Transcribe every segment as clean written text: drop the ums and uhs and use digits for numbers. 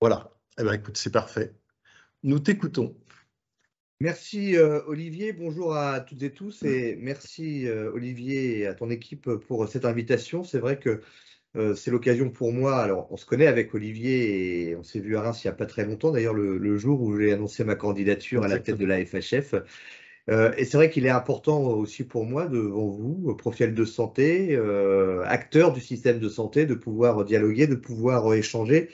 Voilà. Eh ben, écoute, c'est parfait. Nous t'écoutons. Merci Olivier, bonjour à toutes et tous et merci Olivier et à ton équipe pour cette invitation. C'est vrai que c'est l'occasion pour moi, alors on se connaît avec Olivier et on s'est vu à Reims il n'y a pas très longtemps, d'ailleurs le jour où j'ai annoncé ma candidature à la tête de Exactement. la FHF. Et c'est vrai qu'il est important aussi pour moi devant vous, professionnels de santé, acteurs du système de santé, de pouvoir dialoguer, de pouvoir échanger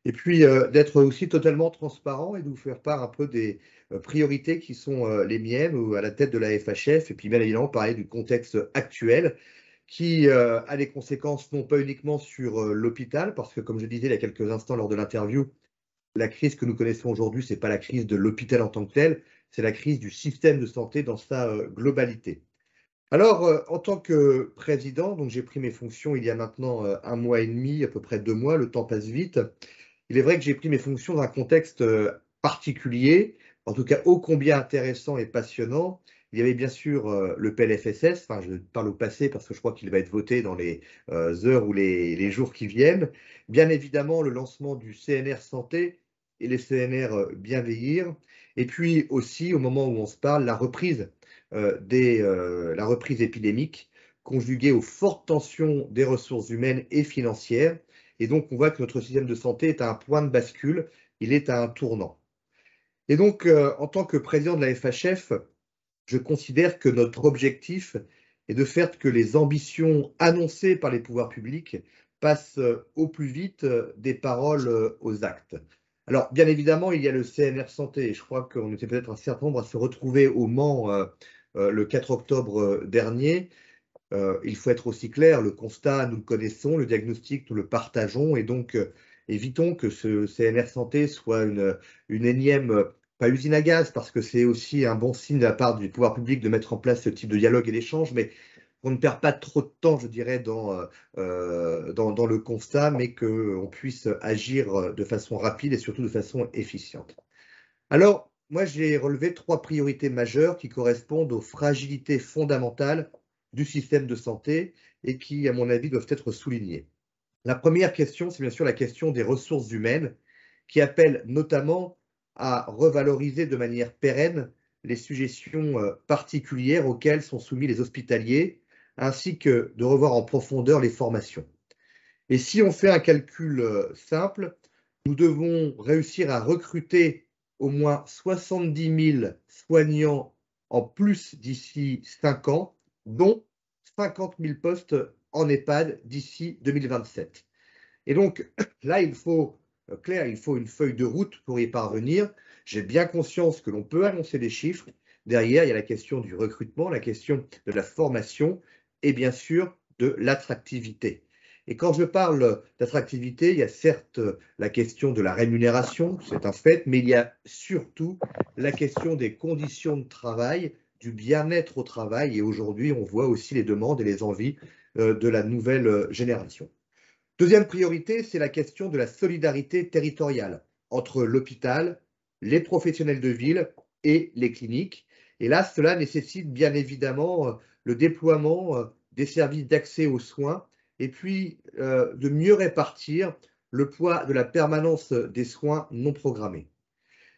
et puis, d'être aussi totalement transparent et de vous faire part un peu des, priorités qui sont, les miennes ou à la tête de la FHF et puis bien évidemment parler du contexte actuel qui, a des conséquences non pas uniquement sur, l'hôpital parce que comme je disais il y a quelques instants lors de l'interview, la crise que nous connaissons aujourd'hui, c'est pas la crise de l'hôpital en tant que tel, c'est la crise du système de santé dans sa, globalité. Alors, en tant que président, donc j'ai pris mes fonctions il y a maintenant, 1 mois et demi, à peu près 2 mois, le temps passe vite. Il est vrai que j'ai pris mes fonctions dans un contexte, particulier, en tout cas ô combien intéressant et passionnant. Il y avait bien sûr, le PLFSS, enfin je parle au passé parce que je crois qu'il va être voté dans les, heures ou les jours qui viennent. Bien évidemment, le lancement du CNR santé et les CNR, bien vieillir et puis aussi au moment où on se parle, la reprise épidémique conjuguée aux fortes tensions des ressources humaines et financières et donc, on voit que notre système de santé est à un point de bascule, il est à un tournant. Et donc, en tant que président de la FHF, je considère que notre objectif est de faire que les ambitions annoncées par les pouvoirs publics passent au plus vite des paroles aux actes. Alors, bien évidemment, il y a le CNR Santé, et je crois qu'on était peut-être un certain nombre à se retrouver au Mans le 4 octobre dernier. Il faut être aussi clair, le constat, nous le connaissons, le diagnostic, nous le partageons et donc évitons que ce CNR santé soit une énième, pas usine à gaz, parce que c'est aussi un bon signe de la part du pouvoir public de mettre en place ce type de dialogue et d'échange, mais qu'on ne perd pas trop de temps, je dirais, dans le constat, mais qu'on puisse agir de façon rapide et surtout de façon efficiente. Alors, moi, j'ai relevé 3 priorités majeures qui correspondent aux fragilités fondamentales du système de santé et qui, à mon avis, doivent être soulignées. La première question, c'est bien sûr la question des ressources humaines, qui appelle notamment à revaloriser de manière pérenne les suggestions particulières auxquelles sont soumis les hospitaliers, ainsi que de revoir en profondeur les formations. Et si on fait un calcul simple, nous devons réussir à recruter au moins 70 000 soignants en plus d'ici 5 ans, dont 50 000 postes en EHPAD d'ici 2027. Et donc là, il faut, clair, il faut une feuille de route pour y parvenir. J'ai bien conscience que l'on peut annoncer des chiffres. Derrière, il y a la question du recrutement, la question de la formation et bien sûr de l'attractivité. Et quand je parle d'attractivité, il y a certes la question de la rémunération, c'est un fait, mais il y a surtout la question des conditions de travail, du bien-être au travail. Et aujourd'hui, on voit aussi les demandes et les envies de la nouvelle génération. Deuxième priorité, c'est la question de la solidarité territoriale entre l'hôpital, les professionnels de ville et les cliniques. Et là, cela nécessite bien évidemment le déploiement des services d'accès aux soins et puis de mieux répartir le poids de la permanence des soins non programmés.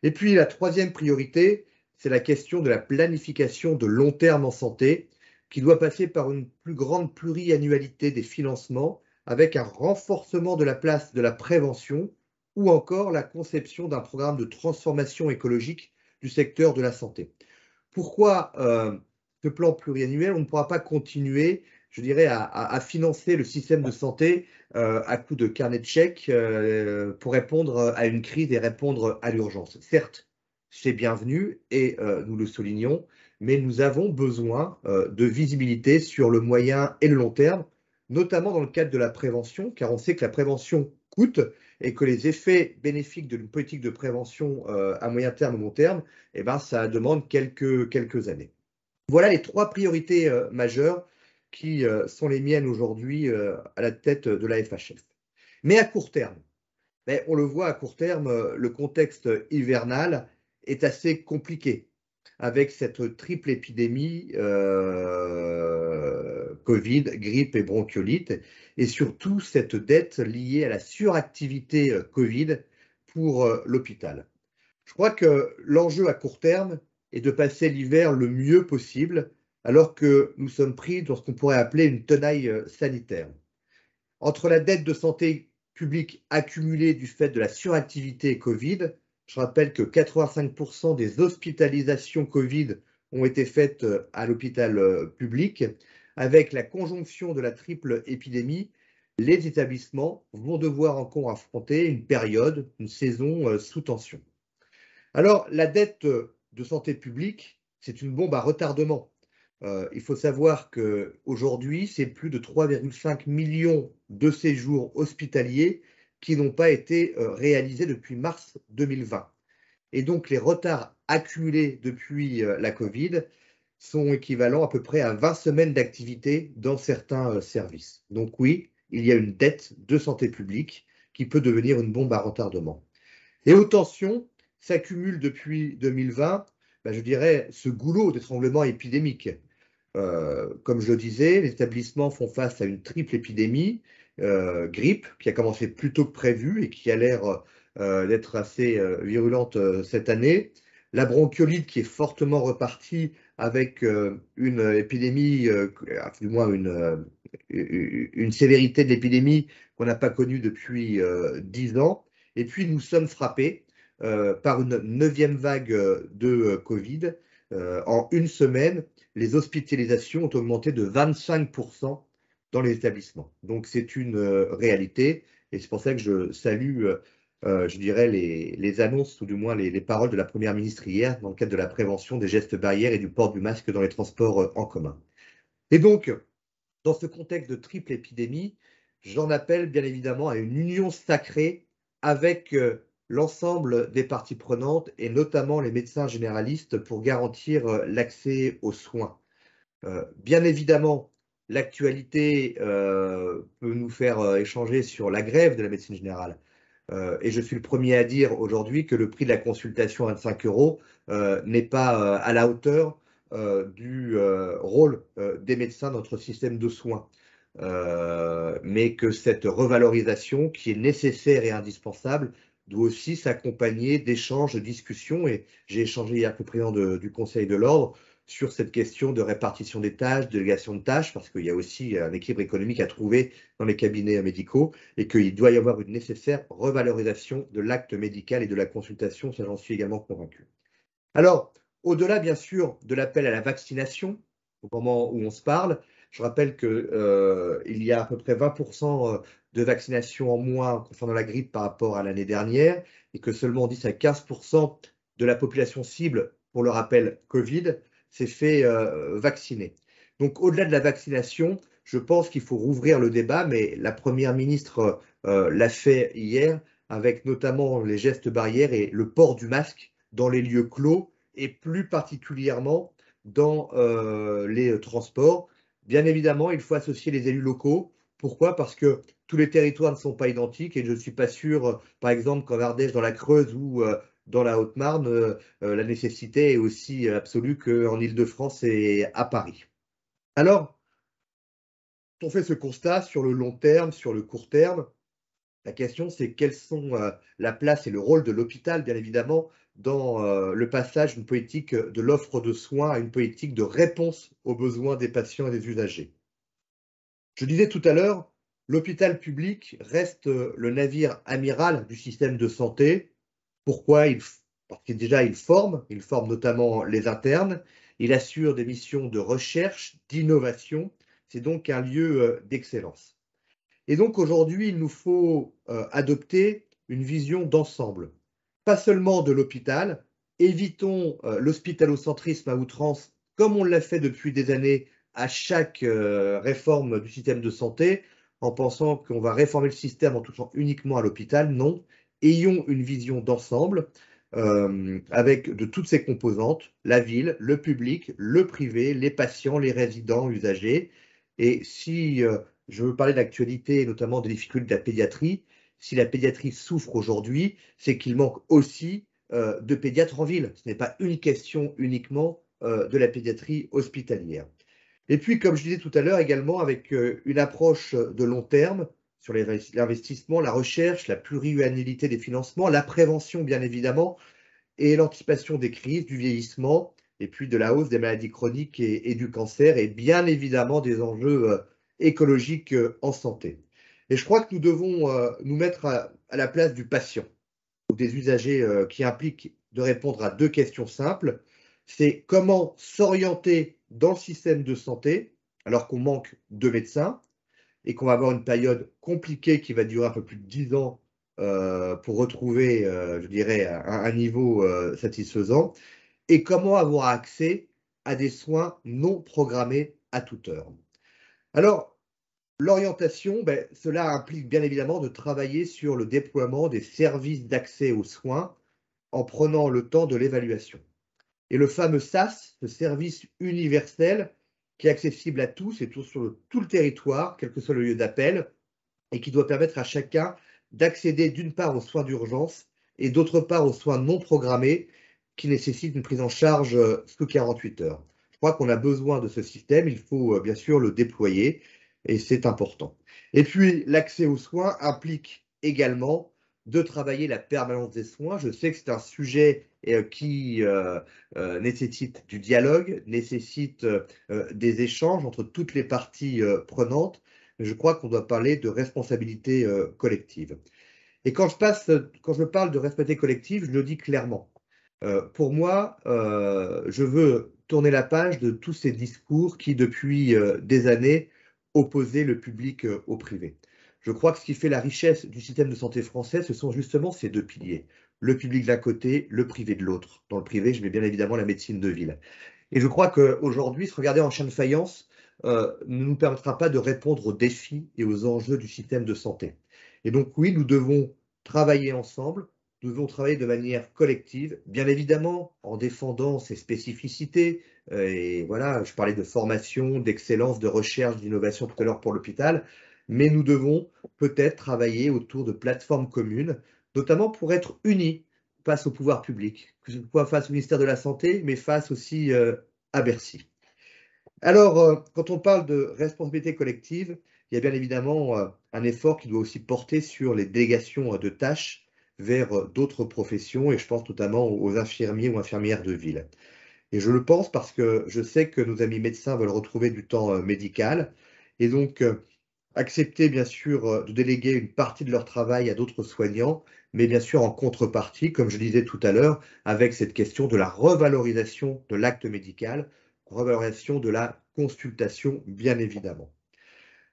Et puis la troisième priorité, c'est la question de la planification de long terme en santé, qui doit passer par une plus grande pluriannualité des financements, avec un renforcement de la place de la prévention ou encore la conception d'un programme de transformation écologique du secteur de la santé. Pourquoi ce plan pluriannuel? On ne pourra pas continuer, je dirais, à financer le système de santé à coup de carnet de chèques pour répondre à une crise et répondre à l'urgence. Certes, c'est bienvenu et nous le soulignons, mais nous avons besoin de visibilité sur le moyen et le long terme, notamment dans le cadre de la prévention, car on sait que la prévention coûte et que les effets bénéfiques d'une politique de prévention à moyen terme ou long terme, eh ben, ça demande quelques années. Voilà les 3 priorités majeures qui sont les miennes aujourd'hui à la tête de la FHF. Mais à court terme, mais on le voit à court terme, le contexte hivernal est assez compliqué avec cette triple épidémie Covid, grippe et bronchiolite et surtout cette dette liée à la suractivité Covid pour l'hôpital. Je crois que l'enjeu à court terme est de passer l'hiver le mieux possible, alors que nous sommes pris dans ce qu'on pourrait appeler une tenaille sanitaire. Entre la dette de santé publique accumulée du fait de la suractivité Covid, je rappelle que 85% des hospitalisations Covid ont été faites à l'hôpital public, avec la conjonction de la triple épidémie, les établissements vont devoir encore affronter une période, une saison sous tension. Alors, la dette de santé publique, c'est une bombe à retardement. Il faut savoir qu'aujourd'hui, c'est plus de 3,5 millions de séjours hospitaliers qui n'ont pas été réalisés depuis mars 2020. Et donc, les retards accumulés depuis la Covid sont équivalents à peu près à 20 semaines d'activité dans certains services. Donc oui, il y a une dette de santé publique qui peut devenir une bombe à retardement. Et aux tensions s'accumule depuis 2020, je dirais, ce goulot d'étranglement épidémique. Comme je le disais, les établissements font face à une triple épidémie, grippe, qui a commencé plus tôt que prévu et qui a l'air d'être assez virulente cette année. La bronchiolite qui est fortement repartie avec une épidémie, du moins une sévérité de l'épidémie qu'on n'a pas connue depuis 10 ans. Et puis nous sommes frappés par une 9e vague de Covid. En une semaine, les hospitalisations ont augmenté de 25% dans les établissements. Donc c'est une réalité et c'est pour ça que je salue, je dirais, les annonces ou du moins les paroles de la Première ministre hier dans le cadre de la prévention des gestes barrières et du port du masque dans les transports en commun. Et donc, dans ce contexte de triple épidémie, j'en appelle bien évidemment à une union sacrée avec l'ensemble des parties prenantes et notamment les médecins généralistes pour garantir l'accès aux soins. Bien évidemment, l'actualité peut nous faire échanger sur la grève de la médecine générale. Et je suis le premier à dire aujourd'hui que le prix de la consultation à 25 € n'est pas à la hauteur du rôle des médecins dans notre système de soins. Mais que cette revalorisation, qui est nécessaire et indispensable, doit aussi s'accompagner d'échanges, de discussions. Et j'ai échangé hier avec le président du Conseil de l'Ordre sur cette question de répartition des tâches, de délégation de tâches, parce qu'il y a aussi un équilibre économique à trouver dans les cabinets médicaux et qu'il doit y avoir une nécessaire revalorisation de l'acte médical et de la consultation, ça j'en suis également convaincu. Alors, au-delà bien sûr de l'appel à la vaccination, au moment où on se parle, je rappelle qu'il y a à peu près 20% de vaccination en moins concernant la grippe par rapport à l'année dernière et que seulement 10 à 15% de la population cible, pour le rappel Covid, s'est fait vacciner. Donc au-delà de la vaccination, je pense qu'il faut rouvrir le débat, mais la Première ministre l'a fait hier avec notamment les gestes barrières et le port du masque dans les lieux clos et plus particulièrement dans les transports. Bien évidemment, il faut associer les élus locaux. Pourquoi? Parce que tous les territoires ne sont pas identiques et je ne suis pas sûr, par exemple, qu'en Ardèche, dans la Creuse ou dans la Haute-Marne, la nécessité est aussi absolue qu'en Île-de-France et à Paris. Alors, on fait ce constat sur le long terme, sur le court terme. La question, c'est quelles sont la place et le rôle de l'hôpital, bien évidemment, dans le passage d'une politique de l'offre de soins à une politique de réponse aux besoins des patients et des usagers. Je disais tout à l'heure, l'hôpital public reste le navire amiral du système de santé. Pourquoi? Parce que déjà, il forme notamment les internes, il assure des missions de recherche, d'innovation. C'est donc un lieu d'excellence. Et donc aujourd'hui, il nous faut adopter une vision d'ensemble, pas seulement de l'hôpital. Évitons l'hospitalocentrisme à outrance, comme on l'a fait depuis des années à chaque réforme du système de santé, en pensant qu'on va réformer le système en touchant uniquement à l'hôpital. Non, ayons une vision d'ensemble avec de toutes ses composantes, la ville, le public, le privé, les patients, les résidents, usagers. Et si je veux parler d'actualité et notamment des difficultés de la pédiatrie, si la pédiatrie souffre aujourd'hui, c'est qu'il manque aussi de pédiatres en ville. Ce n'est pas une question uniquement de la pédiatrie hospitalière. Et puis, comme je disais tout à l'heure également, avec une approche de long terme, sur l'investissement, la recherche, la pluriannualité des financements, la prévention, bien évidemment, et l'anticipation des crises, du vieillissement, et puis de la hausse des maladies chroniques et du cancer, et bien évidemment des enjeux écologiques en santé. Et je crois que nous devons nous mettre à la place du patient ou des usagers qui impliquent de répondre à deux questions simples. C'est comment s'orienter dans le système de santé alors qu'on manque de médecins et qu'on va avoir une période compliquée qui va durer un peu plus de 10 ans pour retrouver, je dirais, un niveau satisfaisant, et comment avoir accès à des soins non programmés à toute heure. Alors, l'orientation, cela implique bien évidemment de travailler sur le déploiement des services d'accès aux soins en prenant le temps de l'évaluation. Et le fameux SAS, ce service universel, qui est accessible à tous et sur tout le territoire, quel que soit le lieu d'appel, et qui doit permettre à chacun d'accéder d'une part aux soins d'urgence et d'autre part aux soins non programmés qui nécessitent une prise en charge sous 48 heures. Je crois qu'on a besoin de ce système, il faut bien sûr le déployer et c'est important. Et puis l'accès aux soins implique également de travailler la permanence des soins. Je sais que c'est un sujet qui nécessite du dialogue, nécessite des échanges entre toutes les parties prenantes. Je crois qu'on doit parler de responsabilité collective. Et quand je parle de responsabilité collective, je le dis clairement. Pour moi, je veux tourner la page de tous ces discours qui, depuis des années, opposaient le public au privé. Je crois que ce qui fait la richesse du système de santé français, ce sont justement ces deux piliers. Le public d'un côté, le privé de l'autre. Dans le privé, je mets bien évidemment la médecine de ville. Et je crois qu'aujourd'hui, se regarder en chien de faïence ne nous permettra pas de répondre aux défis et aux enjeux du système de santé. Et donc oui, nous devons travailler ensemble, nous devons travailler de manière collective, bien évidemment en défendant ses spécificités. Et voilà, je parlais de formation, d'excellence, de recherche, d'innovation tout à l'heure pour l'hôpital, mais nous devons peut-être travailler autour de plateformes communes, notamment pour être unis face au pouvoir public, que ce soit face au ministère de la Santé, mais face aussi à Bercy. Alors, quand on parle de responsabilité collective, il y a bien évidemment un effort qui doit aussi porter sur les délégations de tâches vers d'autres professions, et je pense notamment aux infirmiers ou infirmières de ville. Et je le pense parce que je sais que nos amis médecins veulent retrouver du temps médical, et donc accepter bien sûr de déléguer une partie de leur travail à d'autres soignants, mais bien sûr en contrepartie, comme je disais tout à l'heure, avec cette question de la revalorisation de l'acte médical, revalorisation de la consultation, bien évidemment.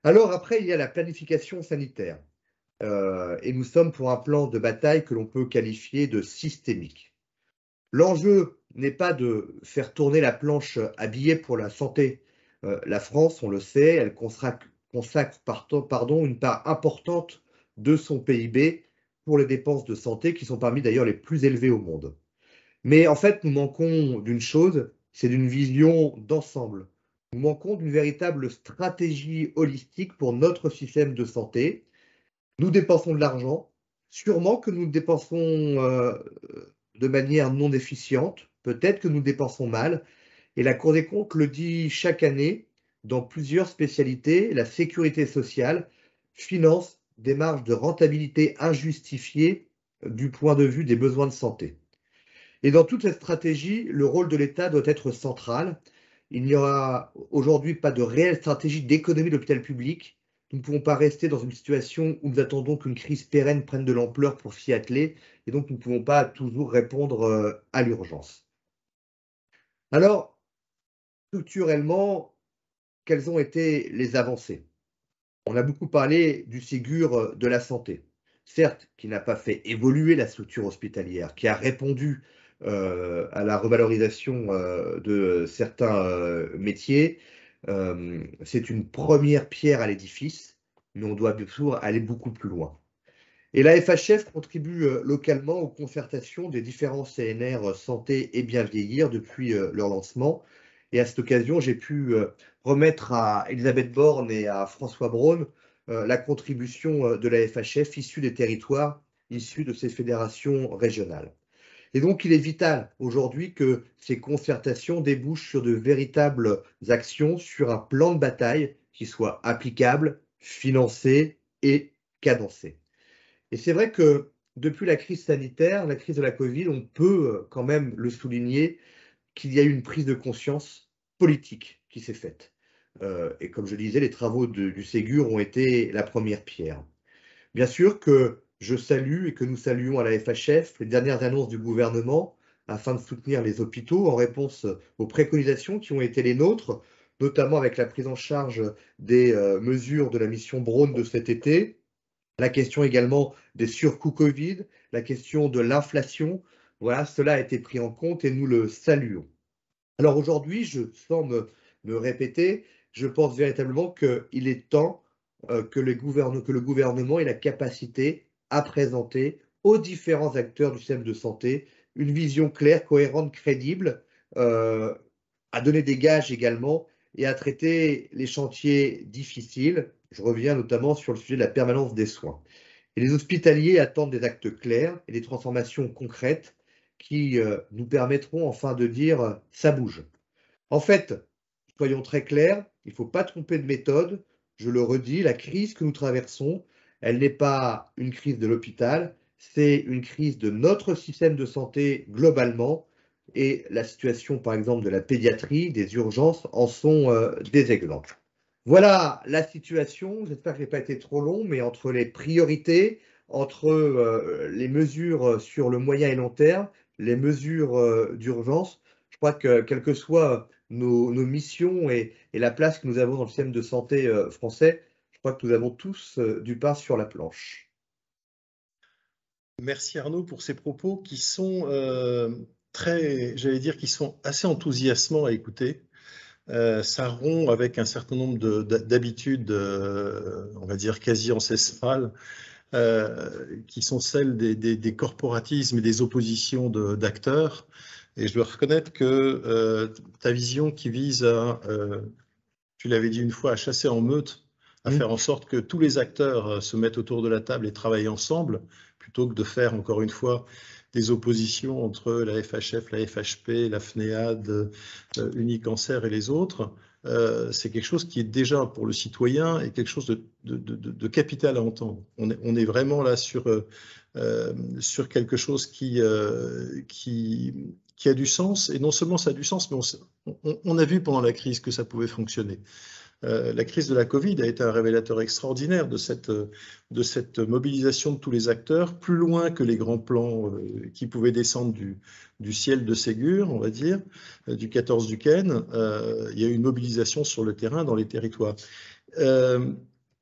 Alors après, il y a la planification sanitaire. Et nous sommes pour un plan de bataille que l'on peut qualifier de systémique. L'enjeu n'est pas de faire tourner la planche à billets pour la santé. La France, on le sait, elle consacre une part importante de son PIB pour les dépenses de santé, qui sont parmi d'ailleurs les plus élevées au monde. Mais en fait, nous manquons d'une chose, c'est d'une vision d'ensemble. Nous manquons d'une véritable stratégie holistique pour notre système de santé. Nous dépensons de l'argent, sûrement que nous le dépensons de manière non efficiente, peut-être que nous dépensons mal, et la Cour des comptes le dit chaque année, dans plusieurs spécialités, la sécurité sociale finance des marges de rentabilité injustifiées du point de vue des besoins de santé. Et dans toute cette stratégie, le rôle de l'État doit être central. Il n'y aura aujourd'hui pas de réelle stratégie d'économie de l'hôpital public. Nous ne pouvons pas rester dans une situation où nous attendons qu'une crise pérenne prenne de l'ampleur pour s'y atteler, et donc nous ne pouvons pas toujours répondre à l'urgence. Alors, structurellement, quelles ont été les avancées? On a beaucoup parlé du Ségur de la santé, certes, qui n'a pas fait évoluer la structure hospitalière, qui a répondu à la revalorisation de certains métiers. C'est une première pierre à l'édifice, mais on doit bien sûr aller beaucoup plus loin. Et la FHF contribue localement aux concertations des différents CNR santé et bien vieillir depuis leur lancement. Et à cette occasion, j'ai pu remettre à Elisabeth Borne et à François Braun la contribution de la FHF issue des territoires, issue de ces fédérations régionales. Et donc, il est vital aujourd'hui que ces concertations débouchent sur de véritables actions, sur un plan de bataille qui soit applicable, financé et cadencée. Et c'est vrai que depuis la crise sanitaire, la crise de la Covid, on peut quand même le souligner qu'il y a eu une prise de conscience politique qui s'est faite. Et comme je disais, les travaux du Ségur ont été la première pierre. Bien sûr que je salue et que nous saluons à la FHF les dernières annonces du gouvernement afin de soutenir les hôpitaux en réponse aux préconisations qui ont été les nôtres, notamment avec la prise en charge des mesures de la mission Braun de cet été, la question également des surcoûts Covid, la question de l'inflation. Voilà, cela a été pris en compte et nous le saluons. Alors aujourd'hui, sans me répéter, je pense véritablement qu'il est temps que le gouvernement ait la capacité à présenter aux différents acteurs du système de santé une vision claire, cohérente, crédible, à donner des gages également et à traiter les chantiers difficiles. Je reviens notamment sur le sujet de la permanence des soins. Et les hospitaliers attendent des actes clairs et des transformations concrètes qui nous permettront enfin de dire ça bouge. En fait, soyons très clairs, il ne faut pas tromper de méthode. Je le redis, la crise que nous traversons, elle n'est pas une crise de l'hôpital, c'est une crise de notre système de santé globalement. Et la situation, par exemple, de la pédiatrie, des urgences, en sont des exemples. Voilà la situation. J'espère que je n'ai pas été trop long, mais entre les priorités, entre les mesures sur le moyen et long terme, les mesures d'urgence, je crois que quelles que soient nos missions et la place que nous avons dans le système de santé français, je crois que nous avons tous du pain sur la planche. Merci Arnaud pour ces propos qui sont j'allais dire, qui sont assez enthousiasmants à écouter. Ça rompt avec un certain nombre d'habitudes, on va dire quasi ancestrales, qui sont celles des corporatismes et des oppositions d'acteurs. Et je dois reconnaître que ta vision qui vise à, tu l'avais dit une fois, à chasser en meute, à faire en sorte que tous les acteurs se mettent autour de la table et travaillent ensemble, plutôt que de faire, encore une fois, des oppositions entre la FHF, la FHP, la FNEAD, Unicancer et les autres, c'est quelque chose qui est déjà pour le citoyen et quelque chose de capital à entendre. On est vraiment là sur quelque chose qui a du sens, et non seulement ça a du sens, mais on a vu pendant la crise que ça pouvait fonctionner. La crise de la Covid a été un révélateur extraordinaire de cette mobilisation de tous les acteurs, plus loin que les grands plans qui pouvaient descendre du ciel de Ségur, on va dire, du 14 du Ken. Il y a eu une mobilisation sur le terrain, dans les territoires.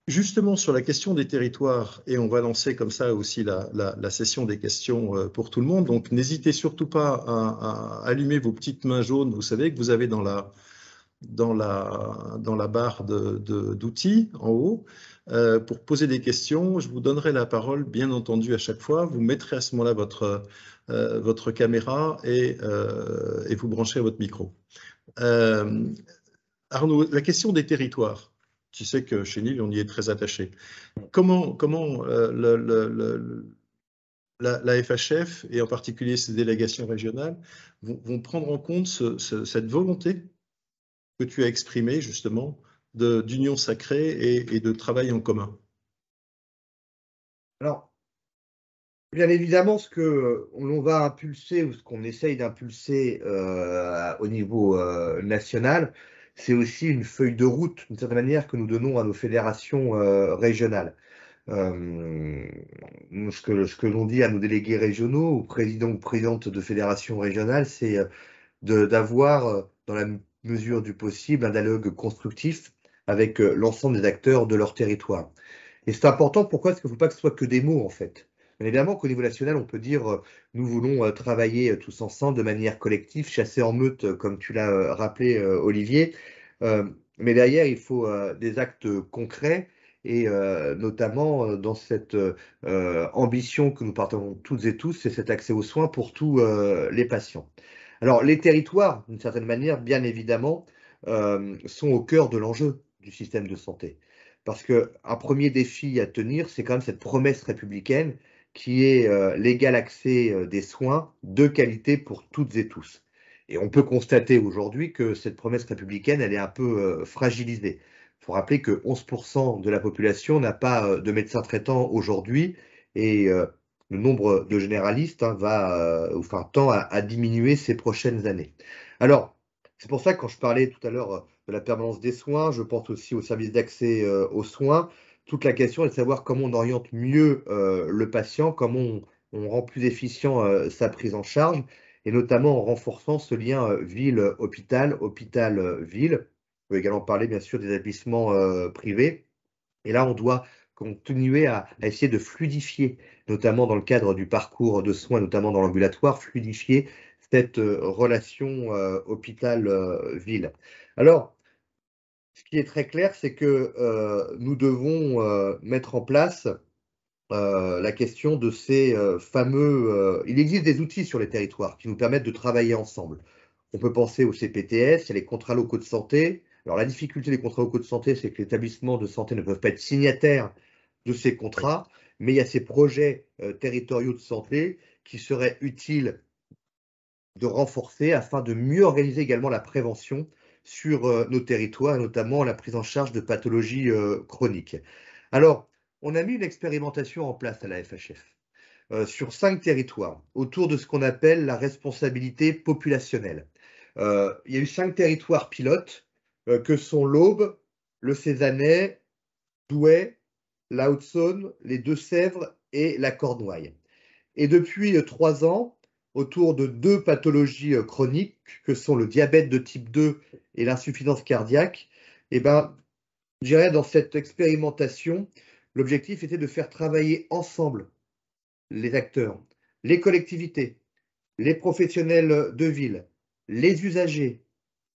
Justement, sur la question des territoires, et on va lancer comme ça aussi la session des questions pour tout le monde, donc n'hésitez surtout pas à allumer vos petites mains jaunes, vous savez, que vous avez dans la barre d'outils en haut pour poser des questions. Je vous donnerai la parole, bien entendu, à chaque fois. Vous mettrez à ce moment-là votre caméra et vous branchez votre micro. Arnaud, la question des territoires. Tu sais que chez Nil, on y est très attaché. Comment la FHF, et en particulier ses délégations régionales, vont prendre en compte cette volonté que tu as exprimée, justement, d'union sacrée et de travail en commun? Alors, bien évidemment, ce que l'on va impulser ou ce qu'on essaye d'impulser au niveau national, c'est aussi une feuille de route, d'une certaine manière, que nous donnons à nos fédérations régionales. Ce que l'on dit à nos délégués régionaux, aux présidents ou présidentes de fédérations régionales, c'est d'avoir, dans la mesure du possible, un dialogue constructif avec l'ensemble des acteurs de leur territoire. Et c'est important, pourquoi? Parce qu'il ne faut pas que ce soit que des mots, en fait. Bien évidemment qu'au niveau national, on peut dire nous voulons travailler tous ensemble de manière collective, chasser en meute, comme tu l'as rappelé, Olivier. Mais derrière, il faut des actes concrets et notamment dans cette ambition que nous partageons toutes et tous, c'est cet accès aux soins pour tous les patients. Alors, les territoires, d'une certaine manière, bien évidemment, sont au cœur de l'enjeu du système de santé. Parce qu'un premier défi à tenir, c'est quand même cette promesse républicaine qui est l'égal accès des soins de qualité pour toutes et tous. Et on peut constater aujourd'hui que cette promesse républicaine, elle est un peu fragilisée. faut rappeler que 11% de la population n'a pas de médecin traitant aujourd'hui et le nombre de généralistes tend à diminuer ces prochaines années. Alors, c'est pour ça que quand je parlais tout à l'heure de la permanence des soins, je pense aussi au service d'accès aux soins. Toute la question est de savoir comment on oriente mieux le patient, comment on rend plus efficient sa prise en charge, et notamment en renforçant ce lien ville-hôpital, hôpital-ville. On peut également parler bien sûr des établissements privés. Et là, on doit continuer à essayer de fluidifier, notamment dans le cadre du parcours de soins, notamment dans l'ambulatoire, fluidifier cette relation hôpital-ville. Alors, ce qui est très clair, c'est que nous devons mettre en place la question de ces fameux... il existe des outils sur les territoires qui nous permettent de travailler ensemble. On peut penser au CPTS, il y a les contrats locaux de santé. Alors la difficulté des contrats locaux de santé, c'est que les établissements de santé ne peuvent pas être signataires de ces contrats, mais il y a ces projets territoriaux de santé qui seraient utiles de renforcer afin de mieux organiser également la prévention sur nos territoires, et notamment la prise en charge de pathologies chroniques. Alors, on a mis une expérimentation en place à la FHF sur 5 territoires autour de ce qu'on appelle la responsabilité populationnelle. Il y a eu 5 territoires pilotes que sont l'Aube, le Cézanais, Douai, la Haute-Saône, les Deux-Sèvres et la Cornouaille. Et depuis 3 ans, autour de 2 pathologies chroniques que sont le diabète de type 2 et l'insuffisance cardiaque, eh ben, je dirais dans cette expérimentation, l'objectif était de faire travailler ensemble les acteurs, les collectivités, les professionnels de ville, les usagers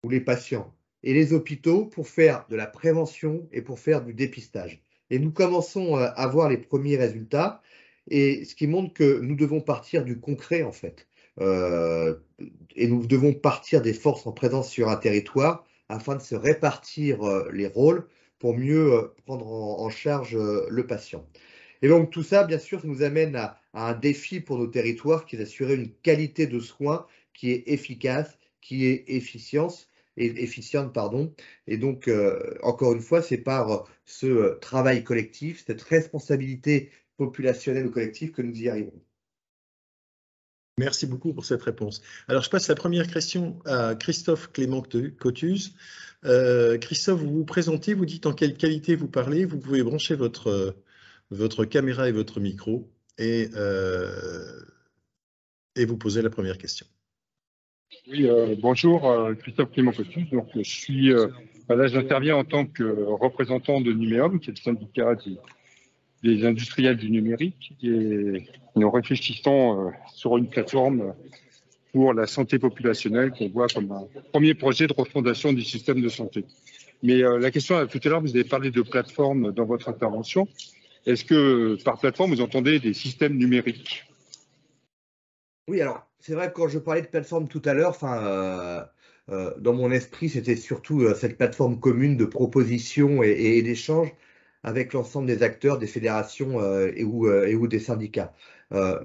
ou les patients et les hôpitaux pour faire de la prévention et pour faire du dépistage. Et nous commençons à voir les premiers résultats, et ce qui montre que nous devons partir du concret en fait. Et nous devons partir des forces en présence sur un territoire afin de se répartir les rôles pour mieux prendre en charge le patient. Et donc tout ça, bien sûr, ça nous amène à un défi pour nos territoires qui est d'assurer une qualité de soins qui est efficace, qui est efficiente. Et donc, encore une fois, c'est par ce travail collectif, cette responsabilité populationnelle ou collective que nous y arrivons. Merci beaucoup pour cette réponse. Alors, je passe la première question à Christophe Clément Cotuz. Christophe, vous vous présentez, vous dites en quelle qualité vous parlez. Vous pouvez brancher votre caméra et votre micro et vous poser la première question. Oui, bonjour, Christophe Clément Cotuz. Donc, là, j'interviens en tant que représentant de Numéum, qui est le syndicat des industriels du numérique, et nous réfléchissons sur une plateforme pour la santé populationnelle qu'on voit comme un premier projet de refondation du système de santé. Mais la question, tout à l'heure, vous avez parlé de plateforme dans votre intervention. Est-ce que par plateforme, vous entendez des systèmes numériques? Oui, alors c'est vrai que quand je parlais de plateforme tout à l'heure, dans mon esprit, c'était surtout cette plateforme commune de proposition et d'échange avec l'ensemble des acteurs, des fédérations et ou des syndicats.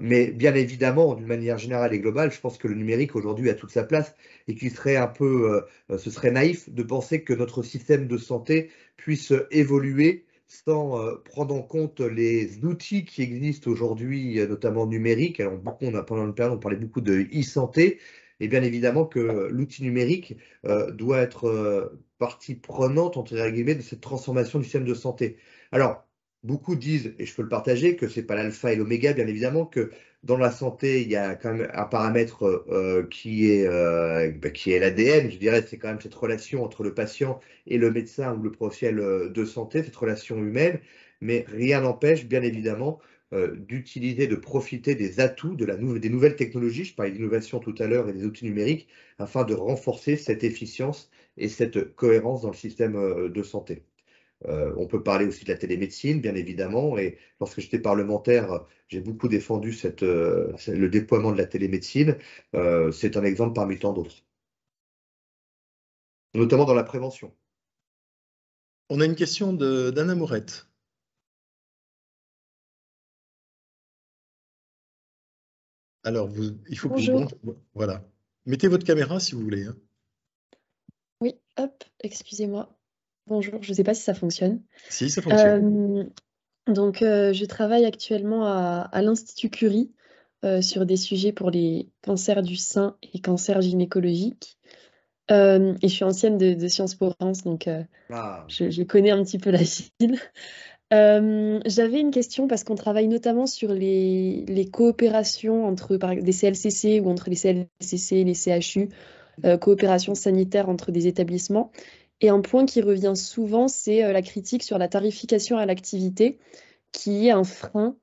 Mais bien évidemment, d'une manière générale et globale, je pense que le numérique aujourd'hui a toute sa place et qu'il serait ce serait naïf de penser que notre système de santé puisse évoluer sans prendre en compte les outils qui existent aujourd'hui, notamment numériques. Alors, pendant une période, on parlait beaucoup de e-santé, et bien évidemment que l'outil numérique doit être partie prenante, entre guillemets, de cette transformation du système de santé. Alors, beaucoup disent, et je peux le partager, que c'est pas l'alpha et l'oméga, bien évidemment, que dans la santé, il y a quand même un paramètre qui est l'ADN, je dirais, c'est quand même cette relation entre le patient et le médecin ou le professionnel de santé, cette relation humaine, mais rien n'empêche, bien évidemment, d'utiliser, de profiter des atouts des nouvelles technologies, je parlais d'innovation tout à l'heure et des outils numériques, afin de renforcer cette efficience et cette cohérence dans le système de santé. On peut parler aussi de la télémédecine, bien évidemment, et lorsque j'étais parlementaire, j'ai beaucoup défendu le déploiement de la télémédecine. C'est un exemple parmi tant d'autres, notamment dans la prévention. On a une question d'Anna Mourette. Alors, il faut Bonjour. que vous... Voilà. Mettez votre caméra si vous voulez. Hein. Oui, hop, excusez-moi. Bonjour, je ne sais pas si ça fonctionne. Si, ça fonctionne. Je travaille actuellement à l'Institut Curie sur des sujets pour les cancers du sein et cancers gynécologiques. Et je suis ancienne de Sciences Po France, donc Ah, je connais un petit peu la file. J'avais une question parce qu'on travaille notamment sur les coopérations entre des CLCC ou entre les CLCC et les CHU, coopération sanitaire entre des établissements. Et un point qui revient souvent, c'est la critique sur la tarification à l'activité, qui est un frein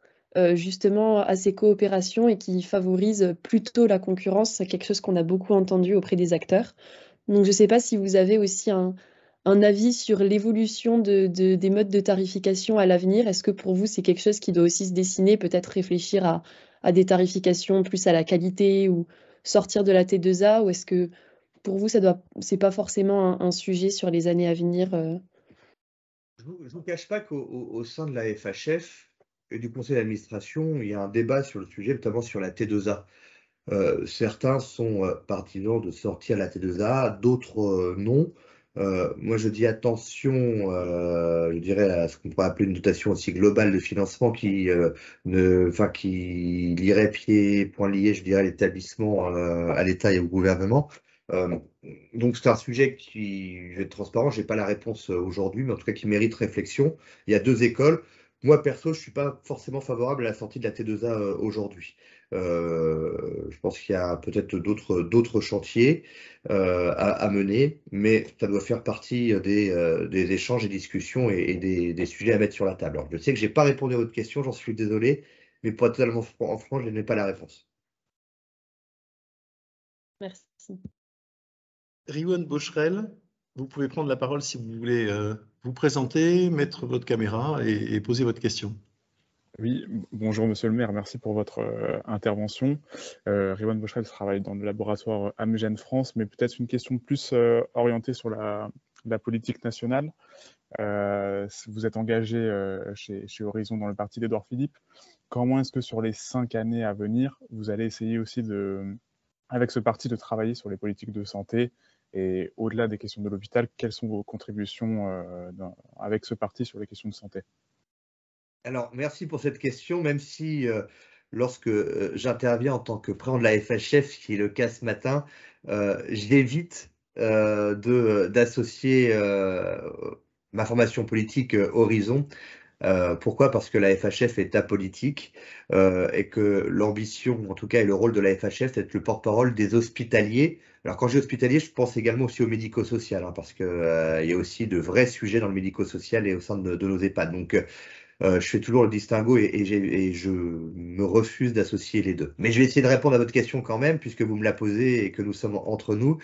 justement à ces coopérations et qui favorise plutôt la concurrence. C'est quelque chose qu'on a beaucoup entendu auprès des acteurs. Donc je ne sais pas si vous avez aussi un avis sur l'évolution des modes de tarification à l'avenir. Est-ce que pour vous, c'est quelque chose qui doit aussi se dessiner, peut-être réfléchir à des tarifications plus à la qualité ou sortir de la T2A, ou est-ce que pour vous, c'est pas forcément un sujet sur les années à venir je ne vous cache pas qu'au sein de la FHF et du conseil d'administration, il y a un débat sur le sujet, notamment sur la T2A. Certains sont partisans de sortir la T2A, d'autres non. Moi, je dis attention, je dirais à ce qu'on pourrait appeler une dotation aussi globale de financement qui qui lierait point lié, je dirais, l'établissement à l'État et au gouvernement. Euh, donc c'est un sujet qui, je vais être transparent, j'ai pas la réponse aujourd'hui, mais en tout cas qui mérite réflexion. Il y a deux écoles. Moi, perso, je suis pas forcément favorable à la sortie de la T2A aujourd'hui. Je pense qu'il y a peut-être d'autres chantiers à mener, mais ça doit faire partie des échanges et discussions et des sujets à mettre sur la table. Alors, je sais que j'ai pas répondu à votre question, j'en suis désolé, mais pour être totalement franc, je n'ai pas la réponse. Merci. Riwan Bocherel, vous pouvez prendre la parole si vous voulez vous présenter, mettre votre caméra et poser votre question. Oui, bonjour Monsieur le maire, merci pour votre intervention. Riwan Bocherel travaille dans le laboratoire Amgen France, mais peut-être une question plus orientée sur la politique nationale. Vous êtes engagé chez Horizon dans le parti d'Édouard Philippe. Comment est-ce que sur les 5 années à venir, vous allez essayer aussi avec ce parti de travailler sur les politiques de santé et au-delà des questions de l'hôpital, quelles sont vos contributions avec ce parti sur les questions de santé ? Alors, merci pour cette question, même si lorsque j'interviens en tant que président de la FHF, qui est le cas ce matin, j'évite d'associer ma formation politique Horizon. Pourquoi? Parce que la FHF est apolitique et que l'ambition, en tout cas, et le rôle de la FHF, c'est d'être le porte-parole des hospitaliers. Alors, quand je dis hospitalier, je pense également aussi au médico-social, hein, parce qu'il y a aussi de vrais sujets dans le médico-social et au sein de nos EHPAD. Donc, je fais toujours le distinguo et je me refuse d'associer les deux. Mais je vais essayer de répondre à votre question quand même, puisque vous me la posez et que nous sommes entre nous.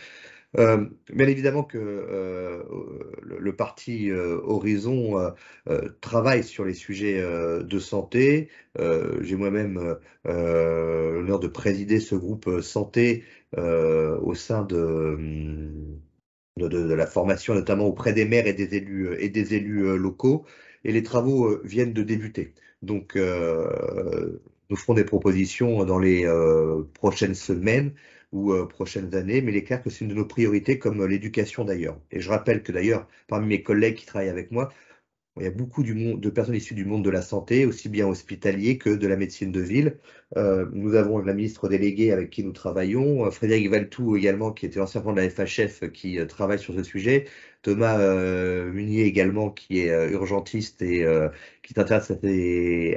Bien évidemment que le parti Horizon travaille sur les sujets de santé. J'ai moi-même l'honneur de présider ce groupe santé au sein de la formation, notamment auprès des maires et des élus locaux. Et les travaux viennent de débuter. Donc, nous ferons des propositions dans les prochaines semaines ou prochaines années, mais il est clair que c'est une de nos priorités, comme l'éducation d'ailleurs. Et je rappelle que d'ailleurs, parmi mes collègues qui travaillent avec moi, il y a beaucoup de personnes issues du monde de la santé, aussi bien hospitalier que de la médecine de ville. Nous avons la ministre déléguée avec qui nous travaillons, Frédéric Valtou également, qui était l'ancien président de la FHF, qui travaille sur ce sujet, Thomas Munier également, qui est urgentiste et qui s'intéresse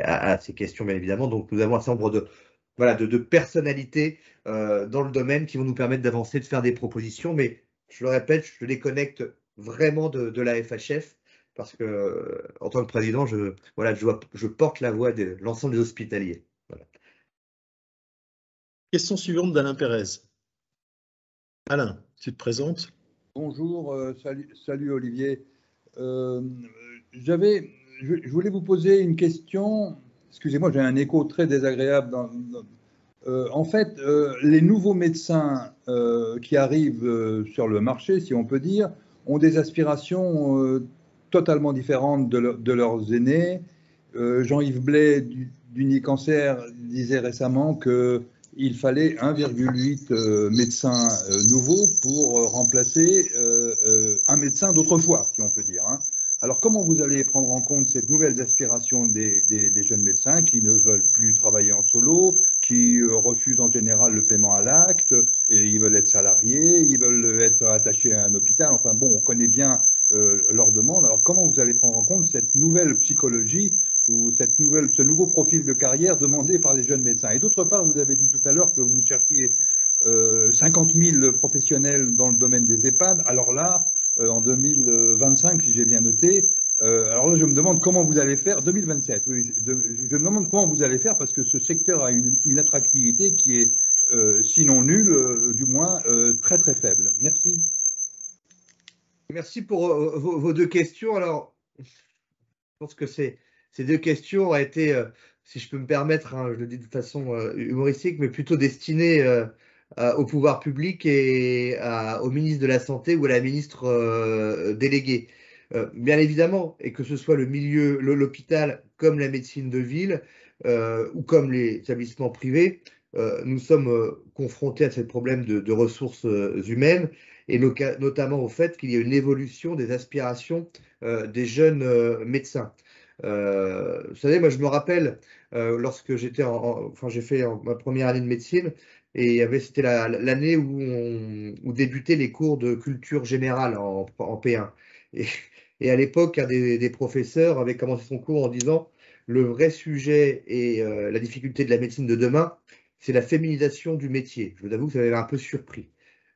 à ces questions, bien évidemment. Donc nous avons un certain nombre de personnalités dans le domaine qui vont nous permettre d'avancer, de faire des propositions, mais je le répète, je les connecte vraiment de la FHF. Parce que, en tant que président, je porte la voix de l'ensemble des hospitaliers. Voilà. Question suivante d'Alain Pérez. Alain, tu te présentes? Bonjour, salut Olivier. Je voulais vous poser une question. Excusez-moi, j'ai un écho très désagréable. En fait, les nouveaux médecins qui arrivent sur le marché, si on peut dire, ont des aspirations totalement différentes de leurs aînés. Jean-Yves Blais d'Unicancer disait récemment qu'il il fallait 1,8 médecins nouveaux pour remplacer un médecin d'autrefois, si on peut dire. Hein. Alors, comment vous allez prendre en compte cette nouvelle aspiration des jeunes médecins qui ne veulent plus travailler en solo, qui refusent en général le paiement à l'acte, et ils veulent être salariés, ils veulent être attachés à un hôpital. Enfin bon, on connaît bien leurs demandes. Alors, comment vous allez prendre en compte cette nouvelle psychologie ou ce nouveau profil de carrière demandé par les jeunes médecins? Et d'autre part, vous avez dit tout à l'heure que vous cherchiez 50 000 professionnels dans le domaine des EHPAD. Alors là, en 2025, si j'ai bien noté, alors là, je me demande comment vous allez faire, 2027, oui, je me demande comment vous allez faire parce que ce secteur a une attractivité qui est, sinon nulle, du moins très très faible. Merci. Merci pour vos deux questions. Alors, je pense que ces deux questions ont été, si je peux me permettre, hein, je le dis de façon humoristique, mais plutôt destinées au pouvoir public et au ministre de la Santé ou à la ministre déléguée. Bien évidemment, et que ce soit le milieu, l'hôpital, comme la médecine de ville ou comme les établissements privés, nous sommes confrontés à ce problème de ressources humaines et notamment au fait qu'il y a une évolution des aspirations des jeunes médecins. Vous savez, moi je me rappelle lorsque j'ai fait ma première année de médecine, et c'était l'année où débutaient les cours de culture générale en P1. Et à l'époque, un des professeurs avait commencé son cours en disant le vrai sujet et la difficulté de la médecine de demain, c'est la féminisation du métier. Je vous avoue que ça m'avait un peu surpris.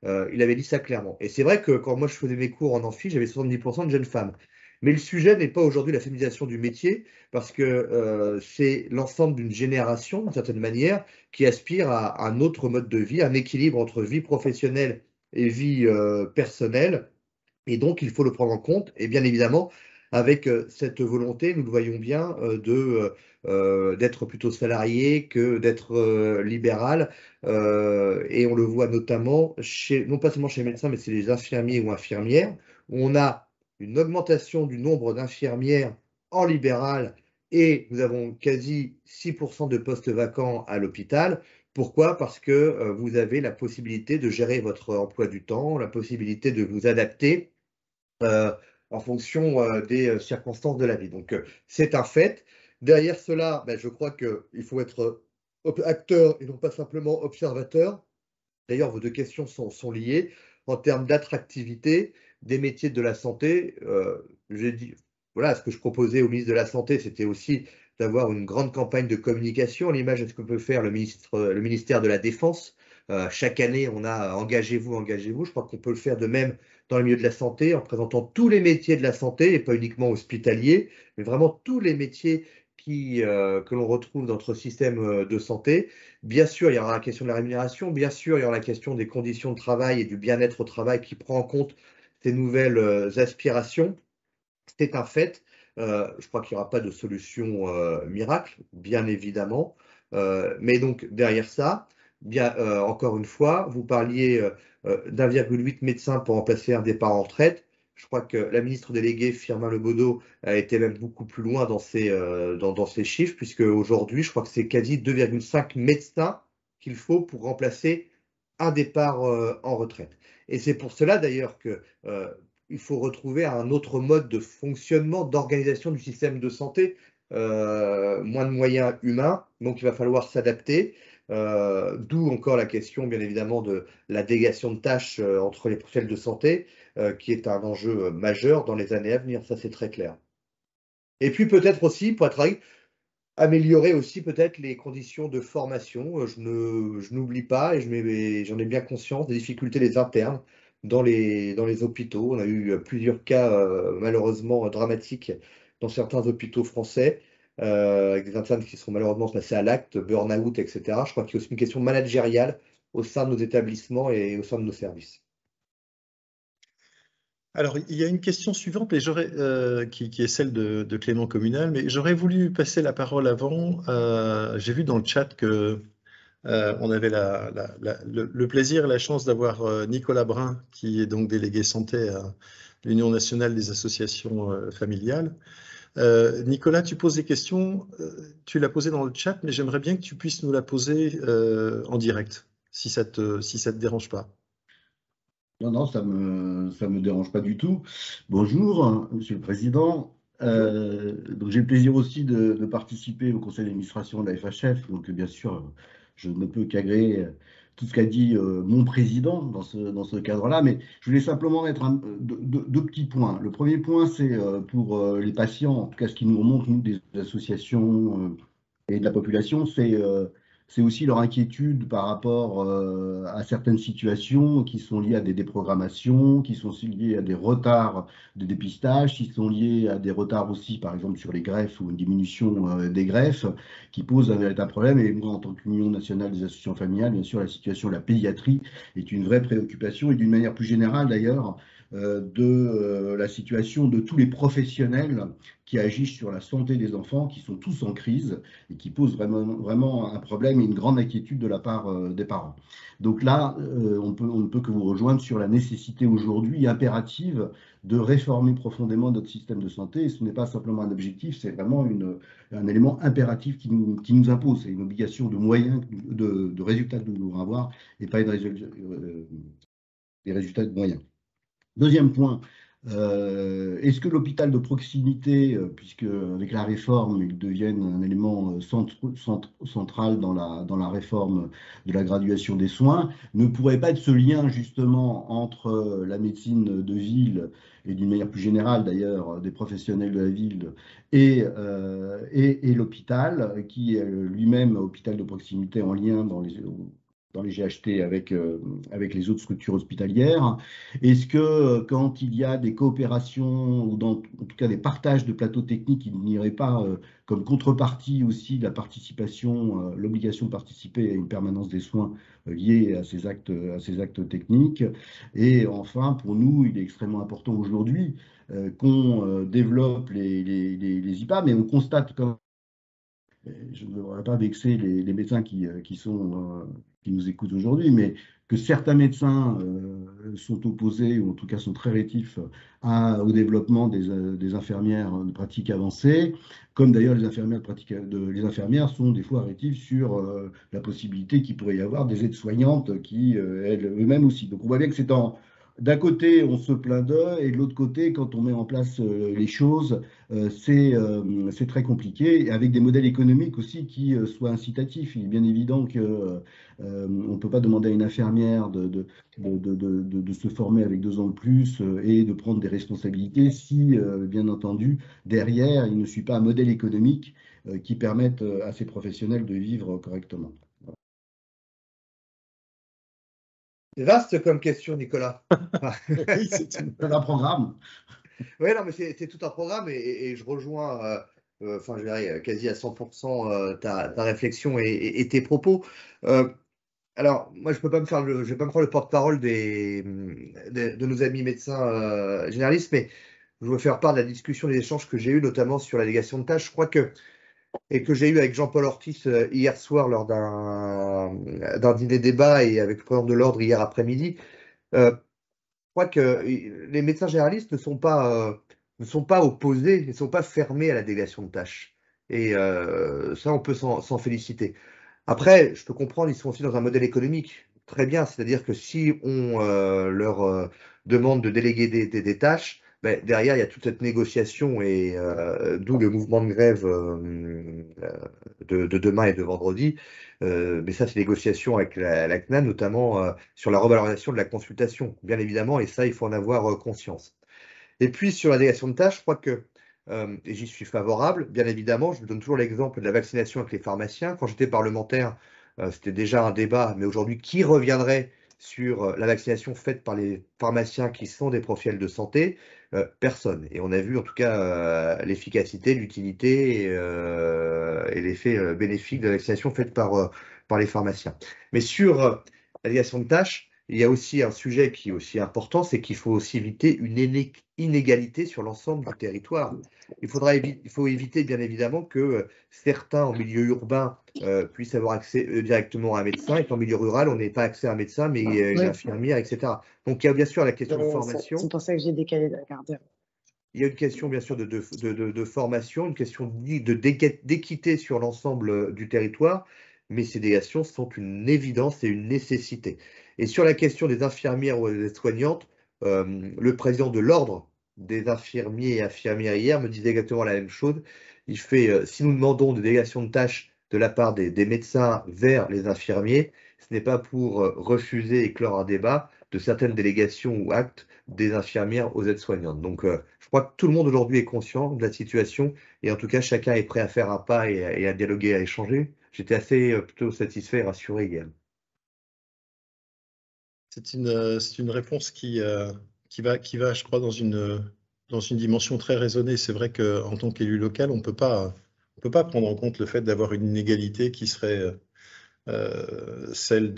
Il avait dit ça clairement. Et c'est vrai que quand moi je faisais mes cours en amphi, j'avais 70% de jeunes femmes. Mais le sujet n'est pas aujourd'hui la féminisation du métier, parce que c'est l'ensemble d'une génération, d'une certaine manière, qui aspire à un autre mode de vie, un équilibre entre vie professionnelle et vie personnelle. Et donc, il faut le prendre en compte. Et bien évidemment, avec cette volonté, nous le voyons bien, d'être plutôt salarié que d'être libéral. Et on le voit notamment, non pas seulement chez les médecins, mais c'est les infirmiers ou infirmières, où on a une augmentation du nombre d'infirmières en libéral et nous avons quasi 6% de postes vacants à l'hôpital. Pourquoi? Parce que vous avez la possibilité de gérer votre emploi du temps, la possibilité de vous adapter en fonction des circonstances de la vie. Donc, c'est un fait. Derrière cela, je crois qu'il faut être acteur et non pas simplement observateur. D'ailleurs, vos deux questions sont liées. En termes d'attractivité des métiers de la santé, j'ai dit, voilà, ce que je proposais au ministre de la Santé, c'était aussi d'avoir une grande campagne de communication à l'image de ce que peut faire le ministère de la Défense. Chaque année, on a engagez-vous, engagez-vous. Je crois qu'on peut le faire de même dans le milieu de la santé en présentant tous les métiers de la santé et pas uniquement hospitaliers, mais vraiment tous les métiers que l'on retrouve dans notre système de santé. Bien sûr, il y aura la question de la rémunération, bien sûr, il y aura la question des conditions de travail et du bien-être au travail qui prend en compte ces nouvelles aspirations. C'est un fait. Je crois qu'il n'y aura pas de solution miracle, bien évidemment. Mais donc, derrière ça, encore une fois, vous parliez d'1,8 médecin pour remplacer un départ en retraite. Je crois que la ministre déléguée, Firmin Lebaudot, a été même beaucoup plus loin dans ces chiffres, puisque aujourd'hui, je crois que c'est quasi 2,5 médecins qu'il faut pour remplacer un départ en retraite. Et c'est pour cela d'ailleurs que il faut retrouver un autre mode de fonctionnement, d'organisation du système de santé, moins de moyens humains, donc il va falloir s'adapter. D'où encore la question, bien évidemment, de la délégation de tâches entre les professionnels de santé, qui est un enjeu majeur dans les années à venir, ça c'est très clair. Et puis peut-être aussi, pour être améliorer aussi peut-être les conditions de formation. Je n'oublie pas et j'en ai bien conscience des difficultés des internes dans les hôpitaux. On a eu plusieurs cas malheureusement dramatiques dans certains hôpitaux français, avec des internes qui sont malheureusement passés à l'acte, burn-out, etc. Je crois qu'il y a aussi une question managériale au sein de nos établissements et au sein de nos services. Alors, il y a une question suivante et qui est celle de Clément Communal, mais j'aurais voulu passer la parole avant. J'ai vu dans le chat que on avait le plaisir et la chance d'avoir Nicolas Brun, qui est donc délégué santé à l'Union nationale des associations familiales. Nicolas, tu poses des questions, tu l'as posée dans le chat, mais j'aimerais bien que tu puisses nous la poser en direct, si ça te dérange pas. Non, non, ça me dérange pas du tout. Bonjour, hein, Monsieur le Président. Donc j'ai le plaisir aussi de participer au conseil d'administration de la FHF. Donc bien sûr, je ne peux qu'agréer tout ce qu'a dit mon président dans ce cadre-là. Mais je voulais simplement mettre deux petits points. Le premier point, c'est pour les patients, en tout cas ce qui nous remonte, nous, des associations et de la population, c'est aussi leur inquiétude par rapport à certaines situations qui sont liées à des déprogrammations, qui sont liées à des retards de dépistage, qui sont liées à des retards aussi, par exemple, sur les greffes ou une diminution des greffes, qui posent un véritable problème. Et moi, en tant qu'Union nationale des associations familiales, bien sûr, la situation de la pédiatrie est une vraie préoccupation et d'une manière plus générale, d'ailleurs, de la situation de tous les professionnels qui agissent sur la santé des enfants, qui sont tous en crise et qui posent vraiment un problème et une grande inquiétude de la part des parents. Donc là, on ne peut que vous rejoindre sur la nécessité aujourd'hui impérative de réformer profondément notre système de santé. Et ce n'est pas simplement un objectif, c'est vraiment un élément impératif qui nous impose. C'est une obligation de moyens, de résultats que nous devons avoir et pas des résultats de moyens. Deuxième point, est-ce que l'hôpital de proximité, puisque avec la réforme, il devienne un élément central dans la réforme de la graduation des soins, ne pourrait pas être ce lien justement entre la médecine de ville et d'une manière plus générale d'ailleurs des professionnels de la ville et l'hôpital, qui est lui-même hôpital de proximité en lien dans les GHT avec les autres structures hospitalières. Est-ce que quand il y a des coopérations ou en tout cas des partages de plateaux techniques, il n'y aurait pas comme contrepartie aussi de la participation, l'obligation de participer à une permanence des soins liés à ces actes techniques? Et enfin, pour nous, il est extrêmement important aujourd'hui qu'on développe les IPA, mais on constate quand même, je ne voudrais pas vexer les médecins qui nous écoutent aujourd'hui, mais que certains médecins sont opposés, ou en tout cas sont très rétifs au développement des infirmières de pratique avancée, comme d'ailleurs les infirmières sont des fois rétifs sur la possibilité qu'il pourrait y avoir des aides-soignantes qui, eux-mêmes aussi. Donc on voit bien que d'un côté, on se plaint d'eux, et de l'autre côté, quand on met en place les choses, c'est très compliqué, et avec des modèles économiques aussi qui soient incitatifs. Il est bien évident qu'on ne peut pas demander à une infirmière de se former avec 2 ans de plus et de prendre des responsabilités si, bien entendu, derrière, il ne suit pas un modèle économique qui permette à ces professionnels de vivre correctement. C'est vaste comme question, Nicolas. Oui, c'est un programme. Oui, non, mais c'est tout un programme et je rejoins, enfin, je dirais quasi à 100% ta réflexion et tes propos. Alors, moi, je vais pas me faire le porte-parole de nos amis médecins généralistes, mais je veux faire part de la discussion, des échanges que j'ai eus, notamment sur la délégation de tâches. Je crois que j'ai eu avec Jean-Paul Ortiz hier soir lors d'un dîner débat et avec le président de l'ordre hier après-midi. Je crois que les médecins généralistes ne sont pas opposés, ne sont pas fermés à la délégation de tâches. Et ça, on peut s'en féliciter. Après, je peux comprendre, ils sont aussi dans un modèle économique. Très bien, c'est-à-dire que si on leur demande de déléguer des tâches, ben, derrière, il y a toute cette négociation et d'où le mouvement de grève de demain et de vendredi. Mais ça, c'est négociation avec la CNAM, notamment sur la revalorisation de la consultation, bien évidemment, et ça, il faut en avoir conscience. Et puis, sur la délégation de tâches, je crois que, et j'y suis favorable, bien évidemment, je vous donne toujours l'exemple de la vaccination avec les pharmaciens. Quand j'étais parlementaire, c'était déjà un débat, mais aujourd'hui, qui reviendrait sur la vaccination faite par les pharmaciens qui sont des professionnels de santé? Personne. Et on a vu en tout cas l'efficacité, l'utilité et l'effet bénéfique de la vaccination faite par les pharmaciens. Mais sur la délégation de tâches, il y a aussi un sujet qui est aussi important, c'est qu'il faut aussi éviter une inégalité sur l'ensemble du territoire. Il faut éviter bien évidemment que certains en milieu urbain puissent avoir accès directement à un médecin et qu'en milieu rural, on n'ait pas accès à un médecin, mais une infirmière, etc. Donc il y a bien sûr la question de formation. C'est pour ça que j'ai décalé d'un quart d'heure. il y a une question bien sûr de formation, une question d'équité sur l'ensemble du territoire, mais ces délégations sont une évidence et une nécessité. Et sur la question des infirmières ou des aides-soignantes, le président de l'ordre des infirmiers et infirmières hier me disait exactement la même chose. Il fait, si nous demandons des délégations de tâches de la part des médecins vers les infirmiers, ce n'est pas pour refuser et clore un débat de certaines délégations ou actes des infirmières aux aides-soignantes. Donc, je crois que tout le monde aujourd'hui est conscient de la situation et en tout cas, chacun est prêt à faire un pas et à dialoguer, à échanger. J'étais assez plutôt satisfait et rassuré hier. C'est une réponse qui va, je crois, dans une dimension très raisonnée. C'est vrai qu'en tant qu'élu local, on ne peut pas prendre en compte le fait d'avoir une inégalité qui serait celle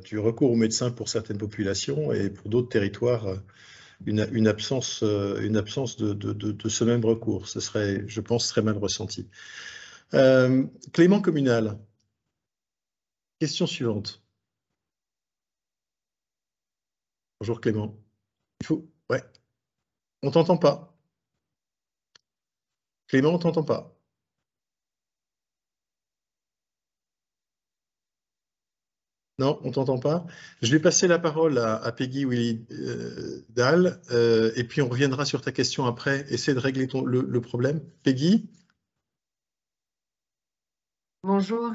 du recours aux médecins pour certaines populations et pour d'autres territoires, une absence de ce même recours. Ce serait, je pense, très mal ressenti. Clément Communal, question suivante. Bonjour Clément. Ouais. On t'entend pas. Clément, on t'entend pas. Non, on t'entend pas. Je vais passer la parole à Peggy Willy-Dahl et puis on reviendra sur ta question après. Essaie de régler le problème. Peggy? Bonjour.